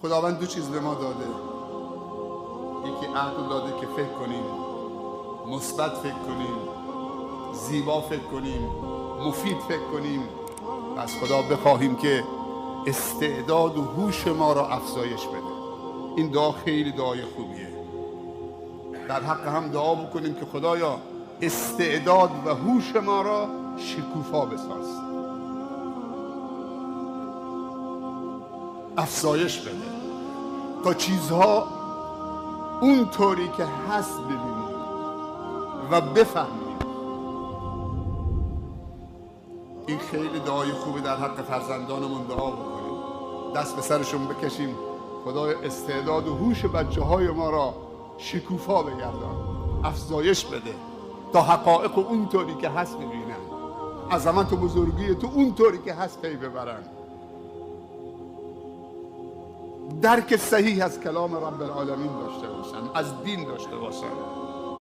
خداوند دو چیز به ما داده. یکی عقل داده که فکر کنیم، مثبت فکر کنیم، زیبا فکر کنیم، مفید فکر کنیم. از خدا بخواهیم که استعداد و هوش ما را افزایش بده. این دعا خیلی دعای خوبیه. در حق هم دعا بکنیم که خدایا استعداد و هوش ما را شکوفا بساز، افزایش بده تا چیزها اونطوری که هست ببینیم و بفهمیم. این خیلی دعای خوبی در حق فرزندانمون دعا بکنیم، دست به سرشون بکشیم. خدای استعداد و هوش بچه های ما را شکوفا بگردان، افزایش بده تا حقایق اونطوری که هست ببینن، عظمت و بزرگی تو اونطوری که هست پی ببرن، درک صحیح از کلام رب العالمین داشته باشن، از دین داشته باشن.